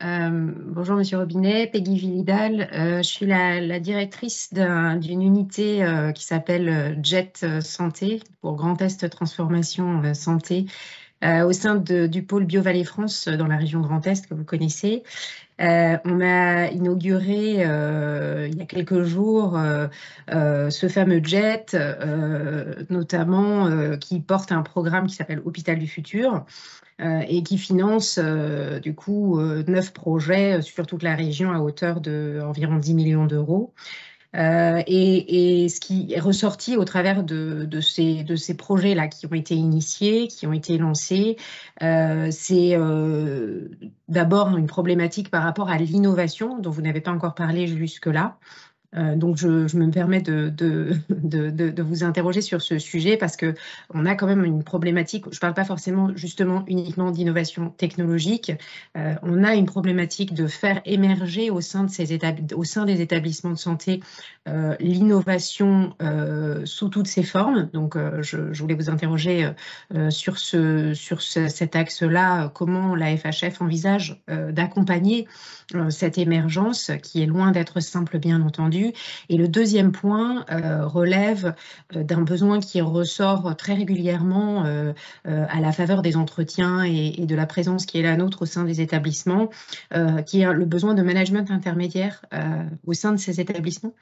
Bonjour Monsieur Robinet, Peggy Willy-Dahl. Je suis la directrice d'une unité qui s'appelle JET Santé, pour Grand Est Transformation Santé, au sein du pôle BioVallée France dans la région Grand Est que vous connaissez. On a inauguré il y a quelques jours ce fameux JET, notamment qui porte un programme qui s'appelle Hôpital du Futur et qui finance du coup 9 projets sur toute la région à hauteur d'environ 10 millions d'euros. Et ce qui est ressorti au travers de ces projets-là qui ont été initiés, qui ont été lancés, c'est d'abord une problématique par rapport à l'innovation dont vous n'avez pas encore parlé jusque-là. Donc, je me permets de vous interroger sur ce sujet parce qu'on a quand même une problématique, je ne parle pas forcément justement uniquement d'innovation technologique, on a une problématique de faire émerger au sein des établissements de santé l'innovation sous toutes ses formes. Donc, je voulais vous interroger sur cet axe-là, comment la FHF envisage d'accompagner cette émergence qui est loin d'être simple, bien entendu. Et le deuxième point relève d'un besoin qui ressort très régulièrement à la faveur des entretiens et de la présence qui est la nôtre au sein des établissements, qui est le besoin de management intermédiaire au sein de ces établissements,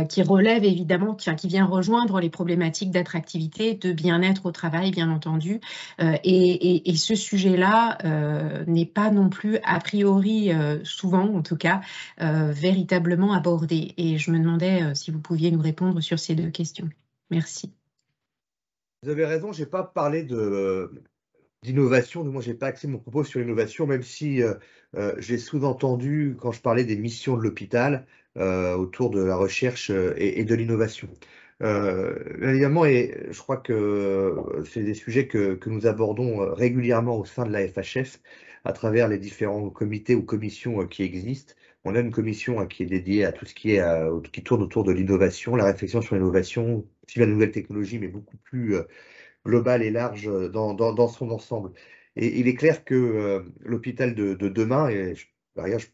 qui relève évidemment, qui vient rejoindre les problématiques d'attractivité, de bien-être au travail, bien entendu. Et ce sujet-là n'est pas non plus, a priori, souvent en tout cas, véritablement abordé. Et je me demandais si vous pouviez nous répondre sur ces deux questions. Merci. Vous avez raison, je n'ai pas parlé d'innovation, moi je n'ai pas axé mon propos sur l'innovation, même si j'ai sous-entendu quand je parlais des missions de l'hôpital autour de la recherche et de l'innovation. Évidemment, et je crois que c'est des sujets que nous abordons régulièrement au sein de la FHF à travers les différents comités ou commissions qui existent. On a une commission qui est dédiée à tout ce qui tourne autour de l'innovation, la réflexion sur l'innovation, aussi bien de nouvelles technologies, mais beaucoup plus globale et large dans son ensemble. Et il est clair que l'hôpital de demain, et je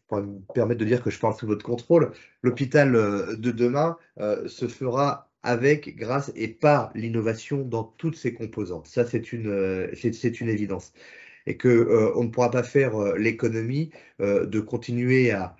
pourrais me permettre de dire que je parle sous votre contrôle, l'hôpital de demain se fera avec, grâce et par l'innovation dans toutes ses composantes. Ça, c'est une évidence. Et qu'on ne pourra pas faire l'économie de continuer à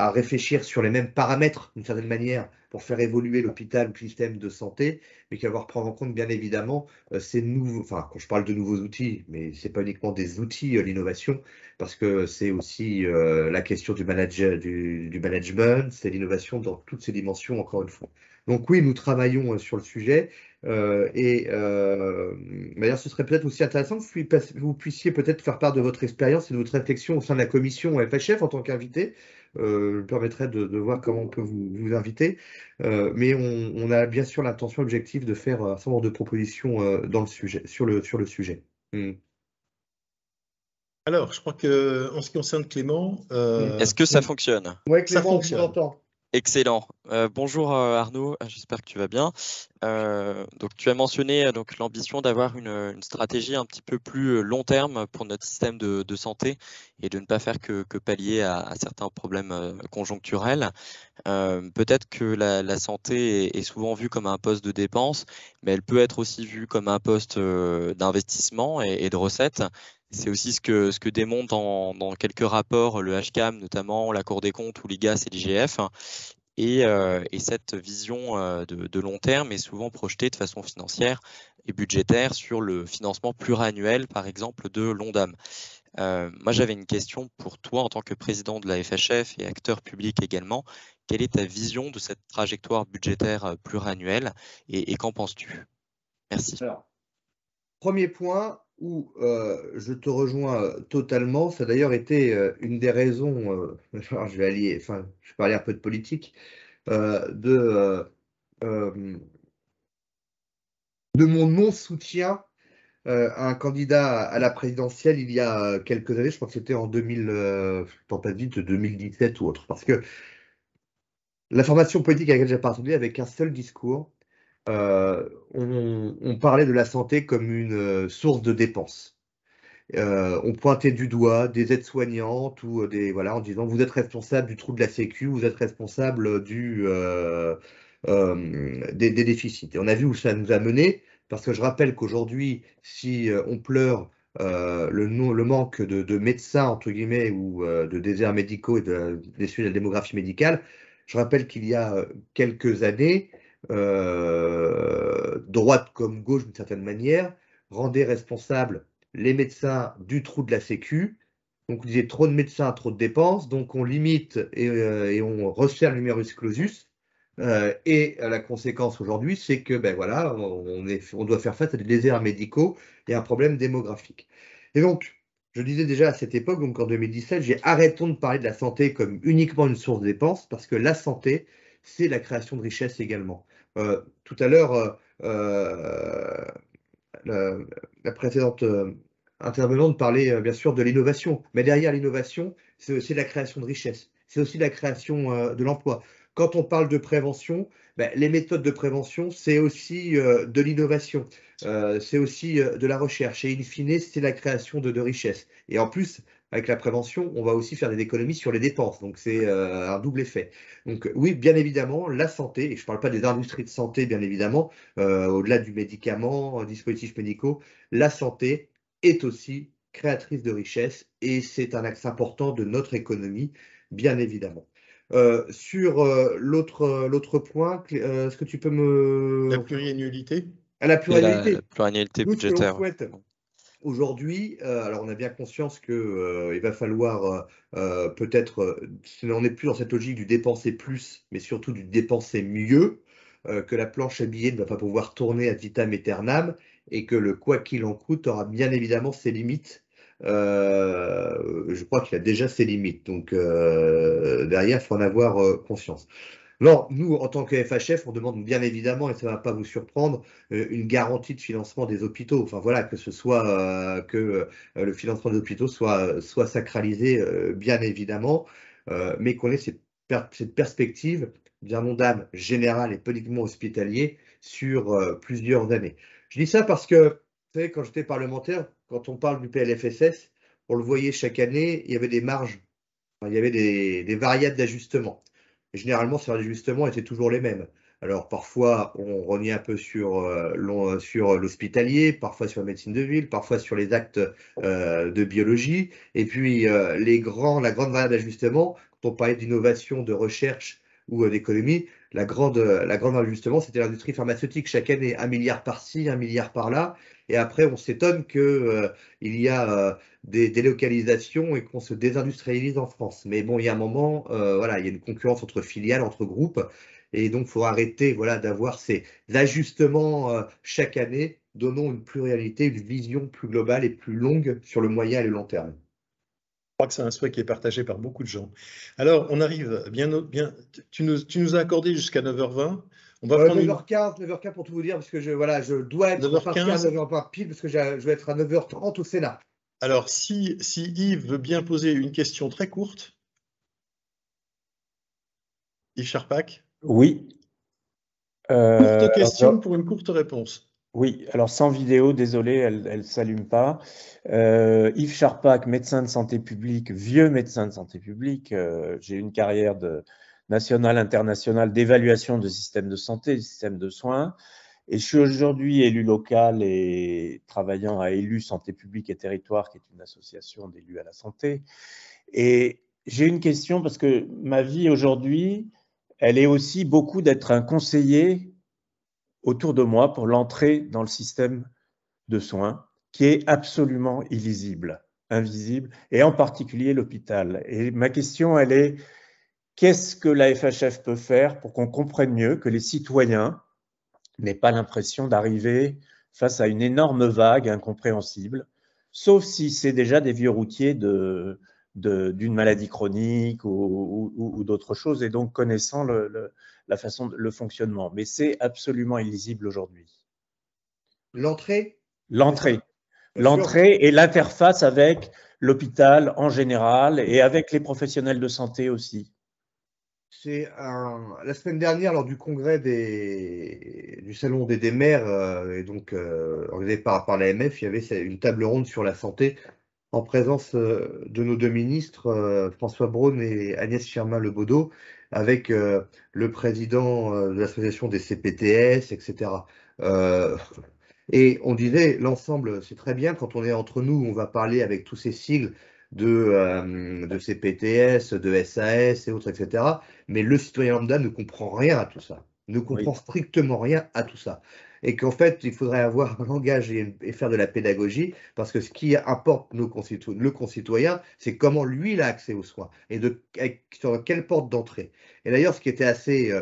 réfléchir sur les mêmes paramètres d'une certaine manière pour faire évoluer l'hôpital, le système de santé, mais qu'il va falloir prendre en compte bien évidemment ces nouveaux, enfin quand je parle de nouveaux outils, mais c'est pas uniquement des outils l'innovation, parce que c'est aussi la question du management, c'est l'innovation dans toutes ses dimensions encore une fois. Donc oui, nous travaillons sur le sujet. D'ailleurs, ce serait peut-être aussi intéressant que vous puissiez peut-être faire part de votre expérience et de votre réflexion au sein de la commission FHF en tant qu'invité je me permettrai de voir comment on peut vous inviter. Mais on a bien sûr l'intention objective de faire un certain nombre de propositions dans le sujet, sur le sujet. Alors, je crois que en ce qui concerne Clément, Est-ce que ça fonctionne? Ouais, ça Clément, on vous fonctionne. entend. Excellent. Bonjour Arnaud, j'espère que tu vas bien. Donc tu as mentionné donc l'ambition d'avoir une stratégie un petit peu plus long terme pour notre système de santé et de ne pas faire que pallier à certains problèmes conjoncturels. Peut-être que la santé est souvent vue comme un poste de dépense, mais elle peut être aussi vue comme un poste d'investissement et de recettes. C'est aussi ce que démontrent dans quelques rapports le HCAM, notamment la Cour des comptes ou l'IGAS et l'IGF. Et cette vision de long terme est souvent projetée de façon financière et budgétaire sur le financement pluriannuel, par exemple, de l'ONDAM. Moi, j'avais une question pour toi en tant que président de la FHF et acteur public également. Quelle est ta vision de cette trajectoire budgétaire pluriannuelle et qu'en penses-tu? Merci. Alors, premier point où je te rejoins totalement, ça a d'ailleurs été une des raisons, alors je vais parler un peu de politique, de mon non-soutien à un candidat à la présidentielle il y a quelques années, je crois que c'était en 2017 ou autre, parce que la formation politique à laquelle j'appartenais avait qu'un seul discours. On parlait de la santé comme une source de dépenses. On pointait du doigt des aides-soignantes ou en disant vous êtes responsable du trou de la Sécu, vous êtes responsable des déficits. Et on a vu où ça nous a mené, parce que je rappelle qu'aujourd'hui, si on pleure le manque de médecins, entre guillemets, ou de déserts médicaux et des sujets de la démographie médicale, je rappelle qu'il y a quelques années, droite comme gauche d'une certaine manière, rendait responsables les médecins du trou de la Sécu. Donc, on disait trop de médecins, trop de dépenses. Donc, on limite et on resserre le numerus clausus. Et la conséquence aujourd'hui, c'est que on doit faire face à des déserts médicaux et à un problème démographique. Et donc, je disais déjà à cette époque, donc en 2017, arrêtons de parler de la santé comme uniquement une source de dépenses, parce que la santé, c'est la création de richesse également. Tout à l'heure, la précédente intervenante parlait bien sûr de l'innovation, mais derrière l'innovation, c'est aussi la création de richesse, c'est aussi la création de l'emploi. Quand on parle de prévention, les méthodes de prévention, c'est aussi de l'innovation, c'est aussi de la recherche, et in fine, c'est la création de richesse. Et en plus, avec la prévention, on va aussi faire des économies sur les dépenses, donc c'est un double effet. Donc oui, bien évidemment, la santé, et je ne parle pas des industries de santé, bien évidemment, au-delà du médicament, dispositifs médicaux, la santé est aussi créatrice de richesse et c'est un axe important de notre économie, bien évidemment. Sur l'autre point, est-ce que tu peux me... La pluriannualité? À la pluriannualité. La pluriannualité Nous, ce que l'on budgétaire. souhaite aujourd'hui, alors on a bien conscience qu'il va falloir peut-être, on n'est plus dans cette logique du dépenser plus, mais surtout du dépenser mieux, que la planche à billets ne va pas pouvoir tourner ad vitam aeternam, et que le quoi qu'il en coûte aura bien évidemment ses limites. Je crois qu'il a déjà ses limites, donc derrière, il faut en avoir conscience. Non, nous, en tant que FHF, on demande bien évidemment, et ça ne va pas vous surprendre, une garantie de financement des hôpitaux. Enfin voilà, que ce soit que le financement des hôpitaux soit sacralisé, bien évidemment, mais qu'on ait cette perspective d'un ONDAM général et politiquement hospitalier sur plusieurs années. Je dis ça parce que, vous savez, quand j'étais parlementaire, quand on parle du PLFSS, on le voyait chaque année, il y avait des marges, il y avait des variables d'ajustement. Et généralement, ces ajustements étaient toujours les mêmes. Alors parfois, on renie un peu sur l'hospitalier, parfois sur la médecine de ville, parfois sur les actes de biologie. Et puis, la grande variable d'ajustement, quand on parlait d'innovation, de recherche ou d'économie, la grande variable d'ajustement, c'était l'industrie pharmaceutique. Chaque année, 1 milliard par-ci, 1 milliard par-là. Et après, on s'étonne qu'il y a des délocalisations et qu'on se désindustrialise en France. Mais bon, il y a un moment, voilà, il y a une concurrence entre filiales, entre groupes, et donc il faut arrêter, voilà, d'avoir ces ajustements chaque année. Donnons une pluralité, une vision plus globale et plus longue sur le moyen et le long terme. crois que c'est un souhait qui est partagé par beaucoup de gens. Alors, on arrive tu nous as accordé jusqu'à 9h20. On va prendre 9h15, 9h15 pour tout vous dire, parce que je dois être parti à 9h20 pile, parce que je vais être à 9h30 au Sénat. Alors, si Yves veut bien poser une question très courte. Yves Charpak? Oui. Courte question pour une courte réponse. Oui, alors sans vidéo, désolé, elle ne s'allume pas. Yves Charpak, médecin de santé publique, vieux médecin de santé publique. J'ai une carrière nationale, internationale d'évaluation de systèmes de santé, de systèmes de soins. Et je suis aujourd'hui élu local et travaillant à Élus Santé publique et Territoire, qui est une association d'élus à la santé. Et j'ai une question parce que ma vie aujourd'hui, elle est aussi beaucoup d'être un conseiller autour de moi pour l'entrée dans le système de soins qui est absolument illisible, invisible, et en particulier l'hôpital. Et ma question, elle est, qu'est-ce que la FHF peut faire pour qu'on comprenne mieux, que les citoyens n'aient pas l'impression d'arriver face à une énorme vague incompréhensible, sauf si c'est déjà des vieux routiers d'une maladie chronique ou d'autres choses, et donc connaissant le fonctionnement. Mais c'est absolument illisible aujourd'hui. L'entrée et l'interface avec l'hôpital en général et avec les professionnels de santé aussi. La semaine dernière, lors du congrès du Salon des maires, et donc organisé par l'AMF, il y avait une table ronde sur la santé en présence de nos deux ministres, François Braun et Agnès Firmin-Lebaudot, avec le président de l'association des CPTS, etc. Et on disait, l'ensemble, c'est très bien, quand on est entre nous, on va parler avec tous ces sigles de CPTS, de SAS et autres, etc. Mais le citoyen lambda ne comprend rien à tout ça, ne comprend strictement rien à tout ça. Et qu'en fait, il faudrait avoir un langage et faire de la pédagogie, parce que ce qui importe le concitoyen, c'est comment lui il a accès aux soins et sur quelle porte d'entrée. Et d'ailleurs, ce qui était assez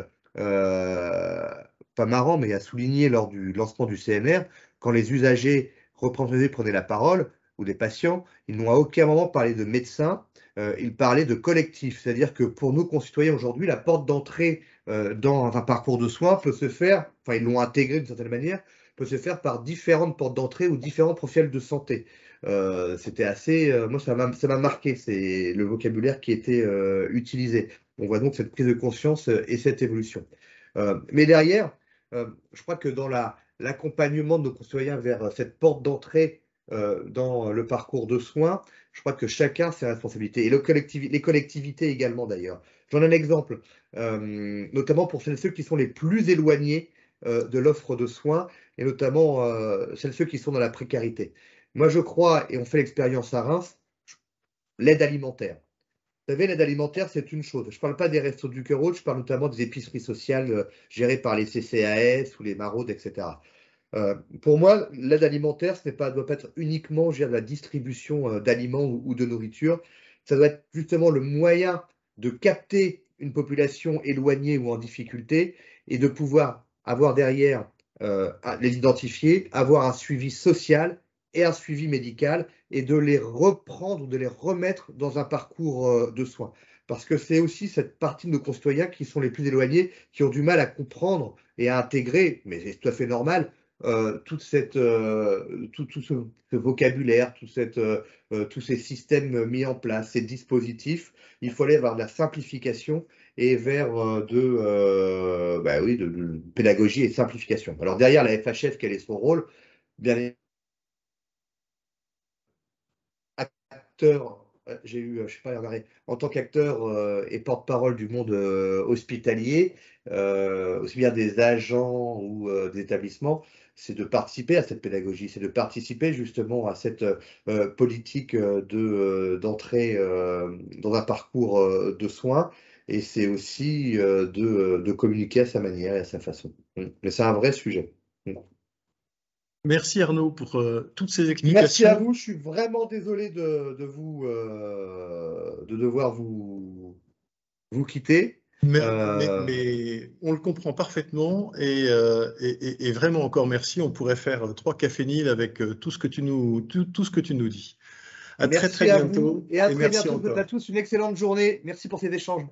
pas marrant, mais à souligner lors du lancement du CNR, quand les usagers représentés prenaient la parole, ou des patients, ils n'ont à aucun moment parlé de médecins, ils parlaient de collectif. C'est-à-dire que pour nos concitoyens aujourd'hui, la porte d'entrée dans un parcours de soins peut se faire, enfin ils l'ont intégré d'une certaine manière, peut se faire par différentes portes d'entrée ou différents profils de santé. C'était assez, moi ça m'a marqué, c'est le vocabulaire qui était utilisé. On voit donc cette prise de conscience et cette évolution. Mais derrière, je crois que dans l'accompagnement de nos concitoyens vers cette porte d'entrée dans le parcours de soins, je crois que chacun a ses responsabilités, et les collectivités également d'ailleurs. J'en ai un exemple, notamment pour ceux qui sont les plus éloignés de l'offre de soins, et notamment ceux qui sont dans la précarité. Moi je crois, et on fait l'expérience à Reims, l'aide alimentaire. Vous savez, l'aide alimentaire, c'est une chose. Je ne parle pas des Restos du Cœur Autre, je parle notamment des épiceries sociales gérées par les CCAS ou les maraudes, etc. Pour moi, l'aide alimentaire, doit pas être uniquement la distribution d'aliments ou de nourriture. Ça doit être justement le moyen de capter une population éloignée ou en difficulté et de pouvoir avoir derrière, les identifier, avoir un suivi social et un suivi médical, et de les reprendre ou de les remettre dans un parcours de soins. Parce que c'est aussi cette partie de nos concitoyens qui sont les plus éloignés, qui ont du mal à comprendre et à intégrer, mais c'est tout à fait normal, tout ce vocabulaire, tous ces systèmes mis en place, ces dispositifs. Il fallait avoir de la simplification et vers de pédagogie et simplification. Alors derrière la FHF, quel est son rôle? Bien acteur, je sais pas, en tant qu'acteur et porte-parole du monde hospitalier, aussi bien des agents ou des établissements, c'est de participer à cette pédagogie, c'est de participer justement à cette politique d'entrée dans un parcours de soins, et c'est aussi de communiquer à sa manière et à sa façon. Mais c'est un vrai sujet. Merci Arnaud pour toutes ces explications. Merci à vous, je suis vraiment désolé de devoir vous quitter. Mais on le comprend parfaitement, et vraiment encore merci. On pourrait faire 3 cafés Nil avec tout ce que tu nous dis. À très Merci à bientôt. vous et à très merci bientôt encore. à tous. Une excellente journée. Merci pour ces échanges.